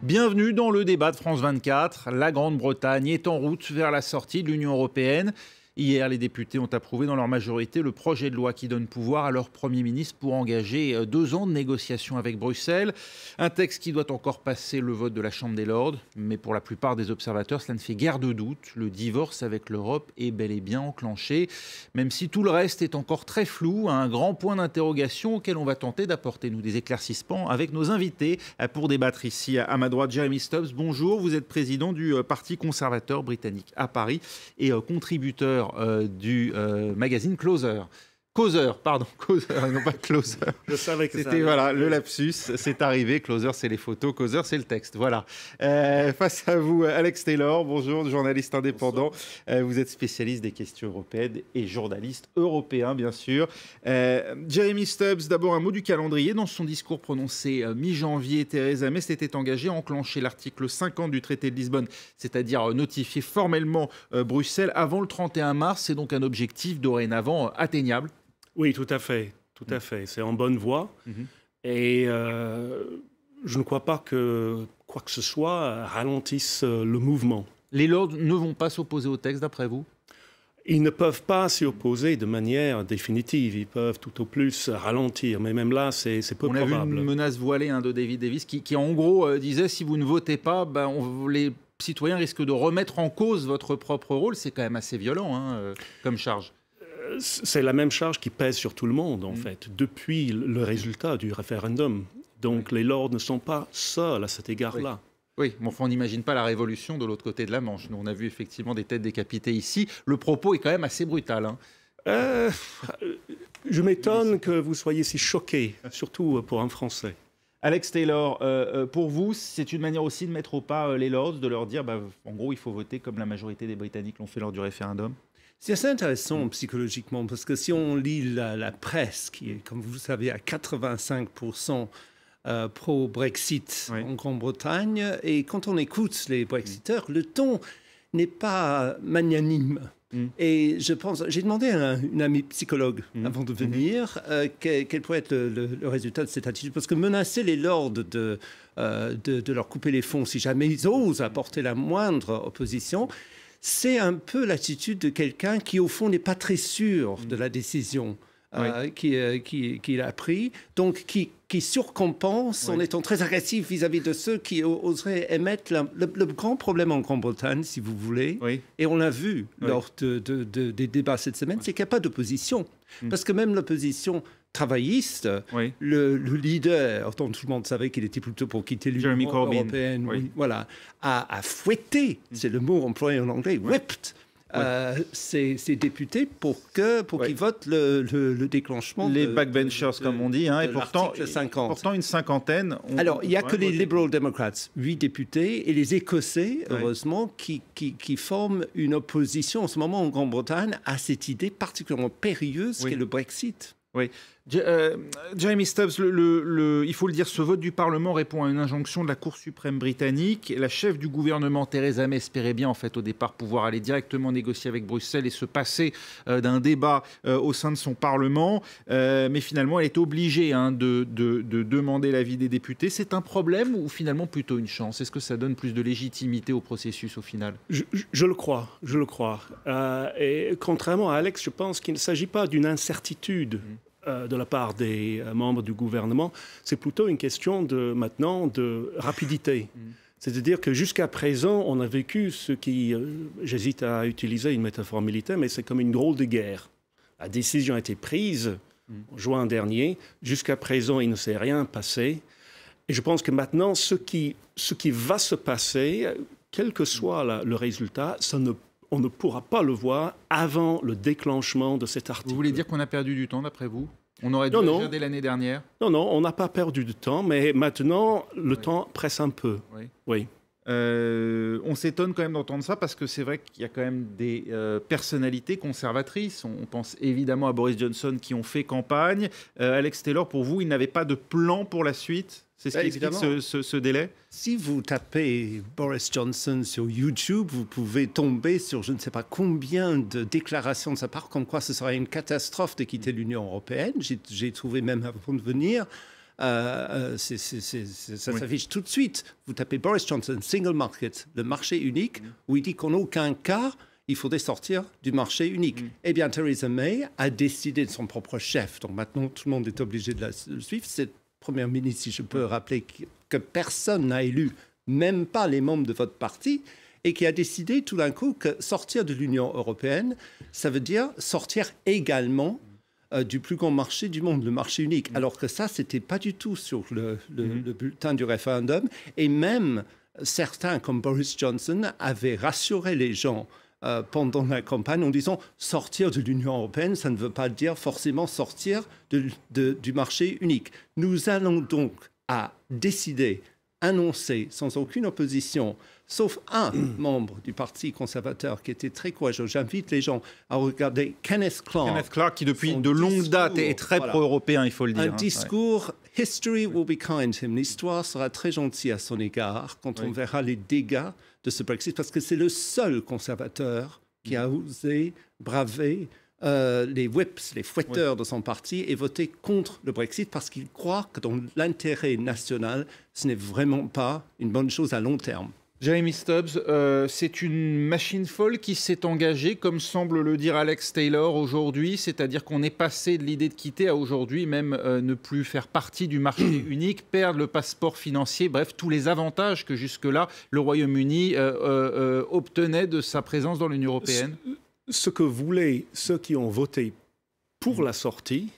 Bienvenue dans le débat de France 24. La Grande-Bretagne est en route vers la sortie de l'Union européenne. Hier, les députés ont approuvé dans leur majorité le projet de loi qui donne pouvoir à leur Premier ministre pour engager 2 ans de négociations avec Bruxelles. Un texte qui doit encore passer le vote de la Chambre des Lords. Mais pour la plupart des observateurs, cela ne fait guère de doute. Le divorce avec l'Europe est bel et bien enclenché. Même si tout le reste est encore très flou, un grand point d'interrogation auquel on va tenter d'apporter nous des éclaircissements avec nos invités pour débattre ici à ma droite. Jeremy Stubbs, bonjour. Vous êtes président du Parti conservateur britannique à Paris et contributeur du magazine Closer. Causeur, et non pas Closer. Je savais que c'était voilà, le lapsus, c'est arrivé. Closer, c'est les photos, Causeur, c'est le texte. Voilà. Face à vous, Alex Taylor, bonjour, journaliste indépendant. Vous êtes spécialiste des questions européennes et journaliste européen, bien sûr. Jeremy Stubbs, d'abord un mot du calendrier. Dans son discours prononcé mi-janvier, Theresa May s'était engagée à enclencher l'article 50 du traité de Lisbonne, c'est-à-dire notifier formellement Bruxelles avant le 31 mars. C'est donc un objectif dorénavant atteignable. Oui, tout à fait. Tout à fait. C'est en bonne voie. Et je ne crois pas que quoi que ce soit ralentisse le mouvement. Les Lords ne vont pas s'opposer au texte, d'après vous ? Ils ne peuvent pas s'y opposer de manière définitive. Ils peuvent tout au plus ralentir. Mais même là, c'est peu probable. On a vu une menace voilée de David Davis qui en gros disait si vous ne votez pas, les citoyens risquent de remettre en cause votre propre rôle. C'est quand même assez violent comme charge. C'est la même charge qui pèse sur tout le monde, en fait, depuis le résultat du référendum. Donc les Lords ne sont pas seuls à cet égard-là. Oui, mais enfin, on n'imagine pas la révolution de l'autre côté de la Manche. Nous, on a vu effectivement des têtes décapitées ici. Le propos est quand même assez brutal. Je m'étonne que vous soyez si choqués, surtout pour un Français. Alex Taylor, pour vous, c'est une manière aussi de mettre au pas les Lords, de leur dire, en gros, il faut voter comme la majorité des Britanniques l'ont fait lors du référendum. C'est assez intéressant psychologiquement, parce que si on lit la presse, qui est, comme vous le savez, à 85% pro-Brexit en Grande-Bretagne, et quand on écoute les Brexiteurs, le ton n'est pas magnanime. Et je pense, j'ai demandé à une amie psychologue avant de venir quel pourrait être le résultat de cette attitude, parce que menacer les Lords de leur couper les fonds si jamais ils osent apporter la moindre opposition, c'est un peu l'attitude de quelqu'un qui, au fond, n'est pas très sûr de la décision qu'il a prise, donc qui surcompense en étant très agressif vis-à-vis de ceux qui oseraient émettre le grand problème en Grande-Bretagne, si vous voulez, et on l'a vu lors des débats cette semaine, c'est qu'il n'y a pas d'opposition. Parce que même l'opposition travailliste, le leader, dont tout le monde savait qu'il était plutôt pour quitter l'Union européenne, a fouetté, c'est le mot employé en anglais, whipped, ces députés pour qu'ils votent le déclenchement. Les backbenchers, comme on dit, et pourtant une cinquantaine. Alors, il n'y a que les Liberal Democrats, 8 députés, et les Écossais, heureusement, qui forment une opposition en ce moment en Grande-Bretagne à cette idée particulièrement périlleuse qu'est le Brexit. Oui. Jeremy Stubbs, il faut le dire, ce vote du Parlement répond à une injonction de la Cour suprême britannique. La chef du gouvernement, Theresa May, espérait bien, en fait, au départ, pouvoir aller directement négocier avec Bruxelles et se passer d'un débat au sein de son Parlement. Mais finalement, elle est obligée de demander l'avis des députés. C'est un problème ou finalement plutôt une chance? Est-ce que ça donne plus de légitimité au processus au final? Je le crois. Et contrairement à Alex, je pense qu'il ne s'agit pas d'une incertitude de la part des membres du gouvernement, c'est plutôt une question de rapidité. C'est-à-dire que jusqu'à présent, on a vécu ce qui, j'hésite à utiliser une métaphore militaire, mais c'est comme une drôle de guerre. La décision a été prise en juin dernier. Jusqu'à présent, il ne s'est rien passé. Et je pense que maintenant, ce qui va se passer, quel que soit le résultat, on ne pourra pas le voir avant le déclenchement de cet article. Vous voulez dire qu'on a perdu du temps, d'après vous? On aurait dû agir dès l'année dernière? Non, on n'a pas perdu de temps, mais maintenant, le temps presse un peu. Oui. On s'étonne quand même d'entendre ça parce que c'est vrai qu'il y a quand même des personnalités conservatrices. On pense évidemment à Boris Johnson qui ont fait campagne. Alex Taylor, pour vous, il n'avait pas de plan pour la suite? C'est ce qui explique ce délai? Si vous tapez Boris Johnson sur YouTube, vous pouvez tomber sur je ne sais pas combien de déclarations de sa part comme quoi ce serait une catastrophe de quitter l'Union européenne. J'ai trouvé même avant de venir ça s'affiche tout de suite. Vous tapez Boris Johnson, single market, le marché unique, où il dit qu'en aucun cas, il faudrait sortir du marché unique. Eh bien, Theresa May a décidé de son propre chef. Donc maintenant, tout le monde est obligé de le suivre. Cette première ministre, si je peux rappeler, que personne n'a élu, même pas les membres de votre parti, et qui a décidé tout d'un coup que sortir de l'Union européenne, ça veut dire sortir également du plus grand marché du monde, le marché unique. Alors que ça, ce n'était pas du tout sur le bulletin du référendum. Et même certains, comme Boris Johnson, avaient rassuré les gens pendant la campagne en disant sortir de l'Union européenne, ça ne veut pas dire forcément sortir du marché unique. Nous allons donc décider, annoncer sans aucune opposition, sauf un membre du Parti conservateur qui était très courageux. J'invite les gens à regarder Kenneth Clarke. Kenneth Clarke qui depuis de longue date est très pro-européen, il faut le dire. Un discours, history will be kind to him. L'histoire sera très gentille à son égard quand on verra les dégâts de ce Brexit, parce que c'est le seul conservateur qui a osé braver les whips, les fouetteurs de son parti et voter contre le Brexit parce qu'il croit que dans l'intérêt national, ce n'est vraiment pas une bonne chose à long terme. Jeremy Stubbs, c'est une machine folle qui s'est engagée, comme semble le dire Alex Taylor aujourd'hui, c'est-à-dire qu'on est passé de l'idée de quitter à aujourd'hui même ne plus faire partie du marché unique, perdre le passeport financier, bref, tous les avantages que jusque-là le Royaume-Uni obtenait de sa présence dans l'Union européenne. Ce que voulaient ceux qui ont voté pour la sortie,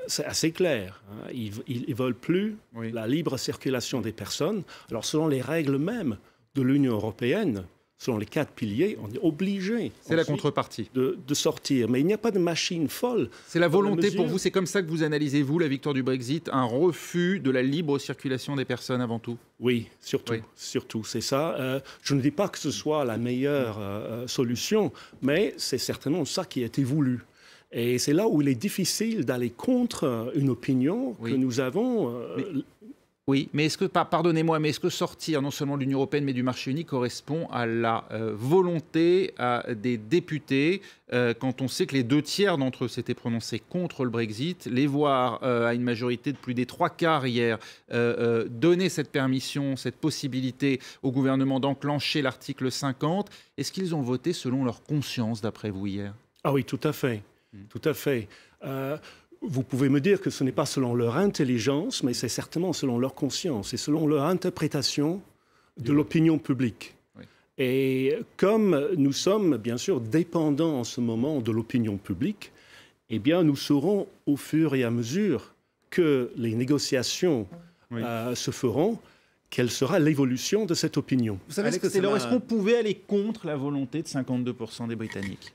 c'est assez clair. Ils ne veulent plus la libre circulation des personnes. Alors, selon les règles mêmes de l'Union européenne, selon les 4 piliers, on est obligé c'est la contrepartie de sortir. Mais il n'y a pas de machine folle. C'est la volonté pour vous, c'est comme ça que vous analysez, vous, la victoire du Brexit, un refus de la libre circulation des personnes avant tout? Oui, surtout, c'est ça. Je ne dis pas que ce soit la meilleure solution, mais c'est certainement ça qui a été voulu. Et c'est là où il est difficile d'aller contre une opinion que nous avons... Oui, mais est-ce que, pardonnez-moi, mais est-ce que sortir non seulement de l'Union européenne mais du marché unique correspond à la volonté des députés quand on sait que les 2/3 d'entre eux s'étaient prononcés contre le Brexit, les voir à une majorité de plus des 3/4 hier donner cette permission, cette possibilité au gouvernement d'enclencher l'article 50, est-ce qu'ils ont voté selon leur conscience d'après vous hier? Ah oui, tout à fait. Tout à fait. Vous pouvez me dire que ce n'est pas selon leur intelligence, mais c'est certainement selon leur conscience et selon leur interprétation de l'opinion publique. Oui. Et comme nous sommes, bien sûr, dépendants en ce moment de l'opinion publique, eh bien, nous saurons au fur et à mesure que les négociations se feront, quelle sera l'évolution de cette opinion. Vous savez, est-ce qu'on pouvait aller contre la volonté de 52% des Britanniques?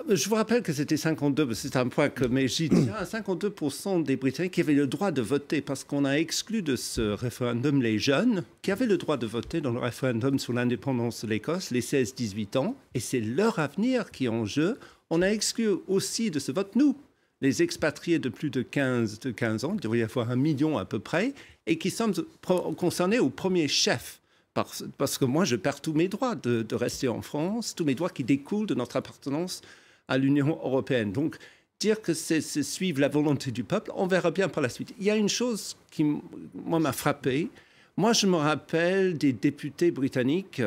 Je vous rappelle que c'était 52%, c'est un point que j'ai dit, 52% des Britanniques qui avaient le droit de voter parce qu'on a exclu de ce référendum les jeunes qui avaient le droit de voter dans le référendum sur l'indépendance de l'Écosse, les 16-18 ans, et c'est leur avenir qui est en jeu. On a exclu aussi de ce vote, nous, les expatriés de plus de 15 ans, il devrait y avoir 1 million à peu près, et qui sommes concernés au premier chef. Parce que moi, je perds tous mes droits de rester en France, tous mes droits qui découlent de notre appartenance à l'Union européenne. Donc, dire que c'est suivre la volonté du peuple, on verra bien par la suite. Il y a une chose qui, moi, m'a frappé. Moi, je me rappelle des députés britanniques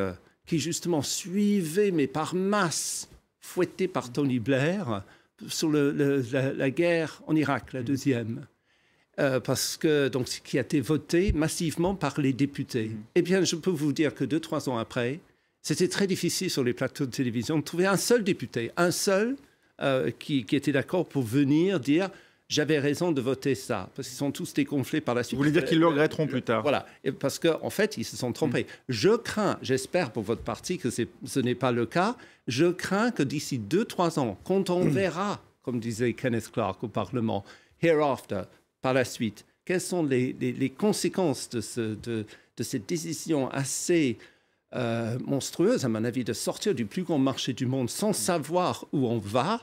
qui, justement, suivaient, mais par masse, fouettés par Tony Blair, sur la guerre en Irak, la deuxième. Parce que, donc, qui a été voté massivement par les députés. Eh bien, je peux vous dire que 2-3 ans après, c'était très difficile sur les plateaux de télévision de trouver un seul député, un seul qui était d'accord pour venir dire « j'avais raison de voter ça », parce qu'ils sont tous dégonflés par la suite. Vous voulez dire qu'ils le regretteront plus tard? Voilà, et parce qu'en fait, ils se sont trompés. Je crains, j'espère pour votre parti que ce n'est pas le cas, je crains que d'ici 2-3 ans, quand on verra, comme disait Kenneth Clarke au Parlement, « hereafter », par la suite, quelles sont les conséquences de cette décision assez monstrueuse, à mon avis, de sortir du plus grand marché du monde sans savoir où on va?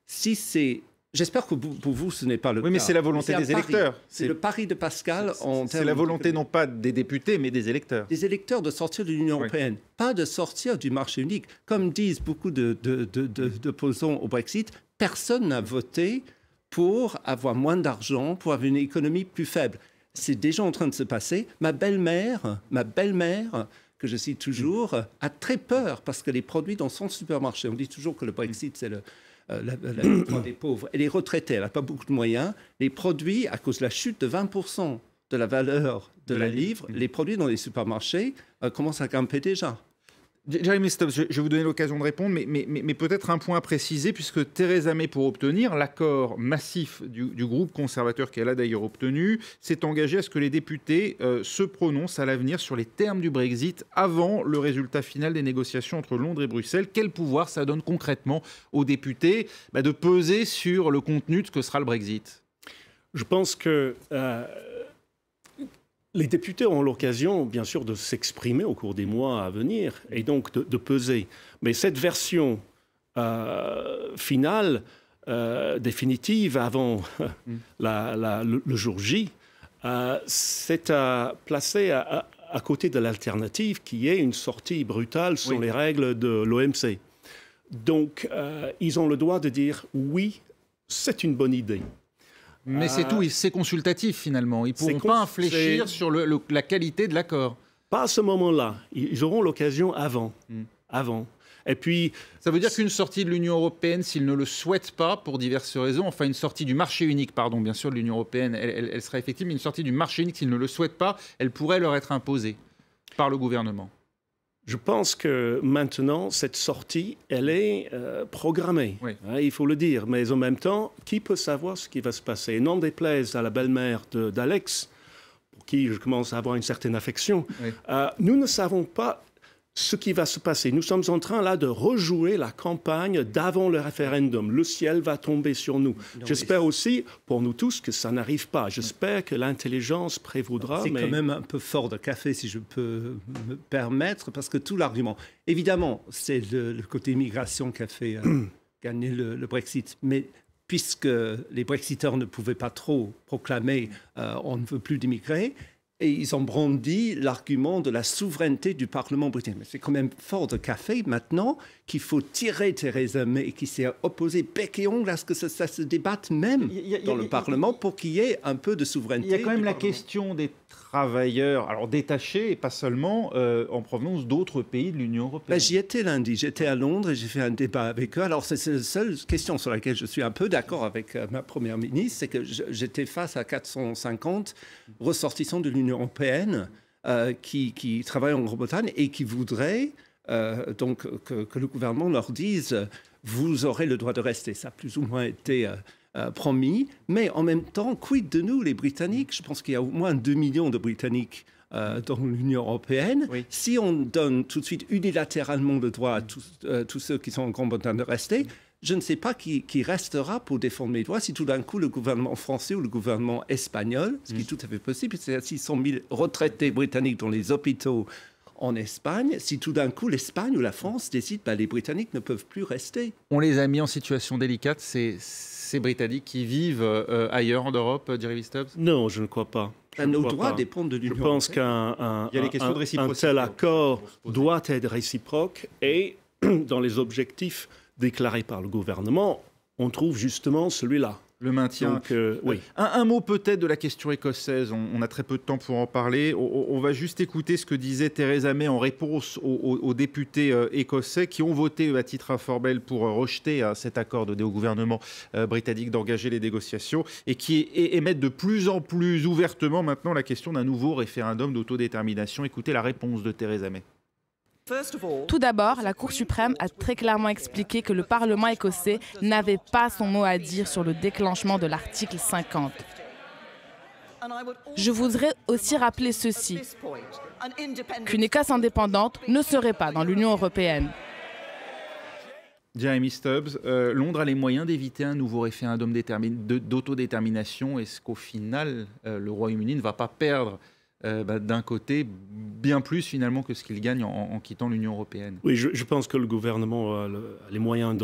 Si c'est... J'espère que pour vous, ce n'est pas le cas. Oui, mais c'est la volonté des électeurs. C'est le pari de Pascal. C'est la volonté non pas des députés, mais des électeurs. Des électeurs de sortir de l'Union européenne, pas de sortir du marché unique. Comme disent beaucoup d'opposants au Brexit, personne n'a voté pour avoir moins d'argent, pour avoir une économie plus faible. c'est déjà en train de se passer. Ma belle-mère, que je cite toujours, a très peur parce que les produits dans son supermarché, on dit toujours que le Brexit, c'est la victoire des pauvres. Et les retraités, elle n'a pas beaucoup de moyens. Les produits, à cause de la chute de 20% de la valeur de la livre, les produits dans les supermarchés commencent à grimper déjà. Jeremy Stubbs, je vais vous donner l'occasion de répondre, mais peut-être un point à préciser, puisque Theresa May, pour obtenir l'accord massif du groupe conservateur qu'elle a d'ailleurs obtenu, s'est engagée à ce que les députés se prononcent à l'avenir sur les termes du Brexit avant le résultat final des négociations entre Londres et Bruxelles. Quel pouvoir ça donne concrètement aux députés de peser sur le contenu de ce que sera le Brexit? Je pense que les députés ont l'occasion, bien sûr, de s'exprimer au cours des mois à venir et donc de peser. Mais cette version finale, définitive, avant le jour J, c'est à placer à côté de l'alternative qui est une sortie brutale sur les règles de l'OMC. Donc, ils ont le droit de dire oui, c'est une bonne idée. Mais c'est tout, c'est consultatif finalement. Ils ne pourront pas infléchir sur la qualité de l'accord. Pas à ce moment-là. Ils auront l'occasion avant. Et puis, ça veut dire qu'une sortie de l'Union européenne, s'ils ne le souhaitent pas, pour diverses raisons, enfin une sortie du marché unique, pardon, bien sûr, de l'Union européenne, elle sera effective, mais une sortie du marché unique, s'ils ne le souhaitent pas, elle pourrait leur être imposée par le gouvernement. Je pense que maintenant, cette sortie, elle est programmée, il faut le dire. Mais en même temps, qui peut savoir ce qui va se passer? N'en déplaise à la belle-mère d'Alex, pour qui je commence à avoir une certaine affection, nous ne savons pas ce qui va se passer. Nous sommes en train là de rejouer la campagne d'avant le référendum. Le ciel va tomber sur nous. J'espère aussi, pour nous tous, que ça n'arrive pas. J'espère que l'intelligence prévaudra. C'est quand même un peu fort de café, si je peux me permettre, parce que tout l'argument... Évidemment, c'est le côté immigration qui a fait gagner le Brexit. Mais puisque les Brexiteurs ne pouvaient pas trop proclamer on ne veut plus d'immigrés, et ils ont brandi l'argument de la souveraineté du Parlement britannique. Mais c'est quand même fort de café maintenant qu'il faut tirer Theresa May, qui s'est opposée bec et ongle à ce que ça se débatte même dans le Parlement pour qu'il y ait un peu de souveraineté. Il y a quand même la question des travailleurs, alors détachés et pas seulement, en provenance d'autres pays de l'Union européenne. J'y étais lundi, j'étais à Londres et j'ai fait un débat avec eux. Alors c'est la seule question sur laquelle je suis un peu d'accord avec ma première ministre, c'est que j'étais face à 450 ressortissants de l'Union européenne qui travaillent en Grande-Bretagne et qui voudraient donc que le gouvernement leur dise vous aurez le droit de rester. Ça a plus ou moins été promis, mais en même temps, quid de nous, les Britanniques? Je pense qu'il y a au moins 2 millions de Britanniques dans l'Union européenne. Si on donne tout de suite unilatéralement le droit à tous ceux qui sont en Grande-Bretagne de rester, je ne sais pas qui restera pour défendre mes droits si tout d'un coup le gouvernement français ou le gouvernement espagnol, ce qui est tout à fait possible, c'est 600 000 retraités britanniques dans les hôpitaux en Espagne, si tout d'un coup l'Espagne ou la France décident les Britanniques ne peuvent plus rester. On les a mis en situation délicate, ces Britanniques qui vivent ailleurs en Europe, Jeremy Stubbs? Non, je ne crois pas. Nos droits dépendent de l'Union européenne. Je pense qu'un tel accord doit être réciproque et dans les objectifs déclarés par le gouvernement, on trouve justement celui-là. Le maintien. Donc, oui. Un mot peut-être de la question écossaise. On a très peu de temps pour en parler. On va juste écouter ce que disait Theresa May en réponse aux députés écossais qui ont voté à titre informel pour rejeter cet accord donné au gouvernement britannique d'engager les négociations et qui émettent de plus en plus ouvertement maintenant la question d'un nouveau référendum d'autodétermination. Écoutez la réponse de Theresa May. Tout d'abord, la Cour suprême a très clairement expliqué que le Parlement écossais n'avait pas son mot à dire sur le déclenchement de l'article 50. Je voudrais aussi rappeler ceci, qu'une Écosse indépendante ne serait pas dans l'Union européenne. Jeremy Stubbs, Londres a les moyens d'éviter un nouveau référendum d'autodétermination. Est-ce qu'au final, le Royaume-Uni ne va pas perdre d'un côté, bien plus finalement que ce qu'il gagne en quittant l'Union européenne? Oui, je pense que le gouvernement a les moyens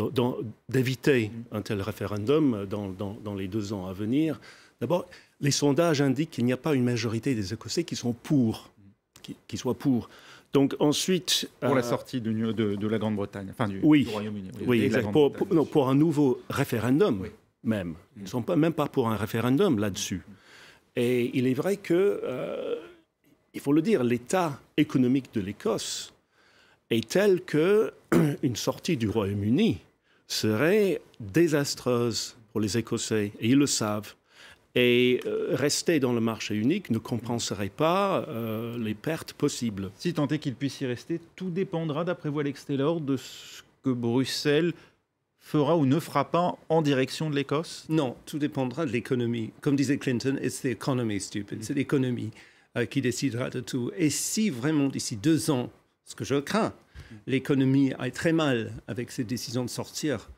d'éviter un tel référendum dans les 2 ans à venir. D'abord, les sondages indiquent qu'il n'y a pas une majorité des Écossais qui sont qui soient pour. Donc ensuite... Pour la sortie de la Grande-Bretagne, enfin du Royaume-Uni. Oui, exact. Pour un nouveau référendum même. Ils ne sont même pas pour un référendum là-dessus. Et il est vrai que, il faut le dire, l'état économique de l'Écosse est tel qu'une sortie du Royaume-Uni serait désastreuse pour les Écossais, et ils le savent. Et rester dans le marché unique ne compenserait pas les pertes possibles. Si tant est qu'il puisse y rester, tout dépendra, d'après vous, Alex Taylor, de ce que Bruxelles fera ou ne fera pas en direction de l'Écosse? Non, tout dépendra de l'économie. Comme disait Clinton, it's the economy, stupid. C'est l'économie qui décidera de tout. Et si vraiment d'ici 2 ans, ce que je crains, l'économie aille très mal avec ces décisions de sortir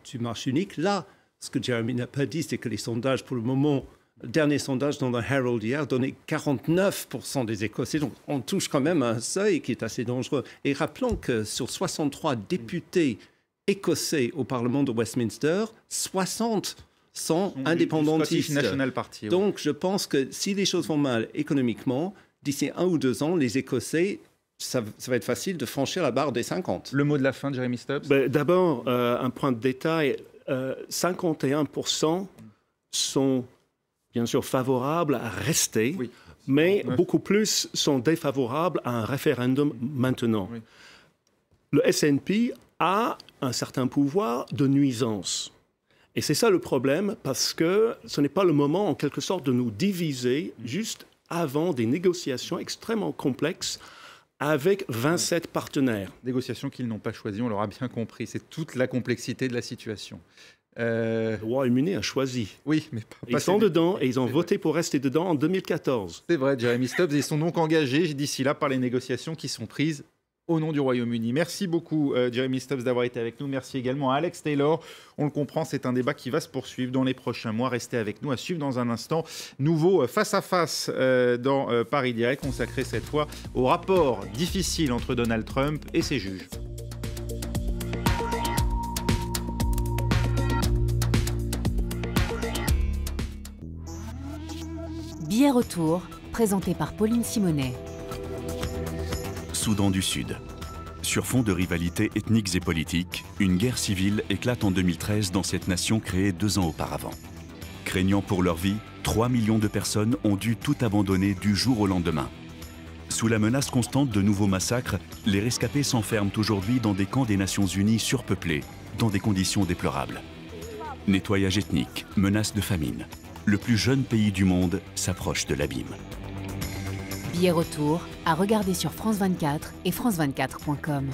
du marché unique, là, ce que Jeremy n'a pas dit, c'est que les sondages, pour le moment, le dernier sondage dans le Herald hier, donnait 49% des Écossais. Donc, on touche quand même à un seuil qui est assez dangereux. Et rappelons que sur 63 députés écossais au Parlement de Westminster, 60 sont indépendantistes. National Party, oui. Donc, je pense que si les choses vont mal économiquement, d'ici 1 ou 2 ans, les Écossais, ça va être facile de franchir la barre des 50. Le mot de la fin, Jeremy Stubbs? D'abord, un point de détail. 51% sont bien sûr favorables à rester, oui, mais beaucoup plus sont défavorables à un référendum maintenant. Oui. Le SNP a un certain pouvoir de nuisance. Et c'est ça le problème, parce que ce n'est pas le moment, en quelque sorte, de nous diviser juste avant des négociations extrêmement complexes avec 27 partenaires. Négociations qu'ils n'ont pas choisies, on l'aura bien compris. C'est toute la complexité de la situation. Le Royaume-Uni a choisi. Oui, mais pas ils sont dedans et ils ont voté pour rester dedans en 2014. C'est vrai, Jeremy Stubbs. Ils sont donc engagés d'ici là par les négociations qui sont prises au nom du Royaume-Uni. Merci beaucoup, Jeremy Stubbs, d'avoir été avec nous. Merci également à Alex Taylor. On le comprend, c'est un débat qui va se poursuivre dans les prochains mois. Restez avec nous. À suivre dans un instant. Nouveau face-à-face dans Paris Direct, consacré cette fois au rapport difficile entre Donald Trump et ses juges. Billet retour, présenté par Pauline Simonet. Soudan du Sud. Sur fond de rivalités ethniques et politiques, une guerre civile éclate en 2013 dans cette nation créée 2 ans auparavant. Craignant pour leur vie, 3 millions de personnes ont dû tout abandonner du jour au lendemain. Sous la menace constante de nouveaux massacres, les rescapés s'enferment aujourd'hui dans des camps des Nations Unies surpeuplés, dans des conditions déplorables. Nettoyage ethnique, menace de famine. Le plus jeune pays du monde s'approche de l'abîme. Billet retour à regarder sur France 24 et France24.com.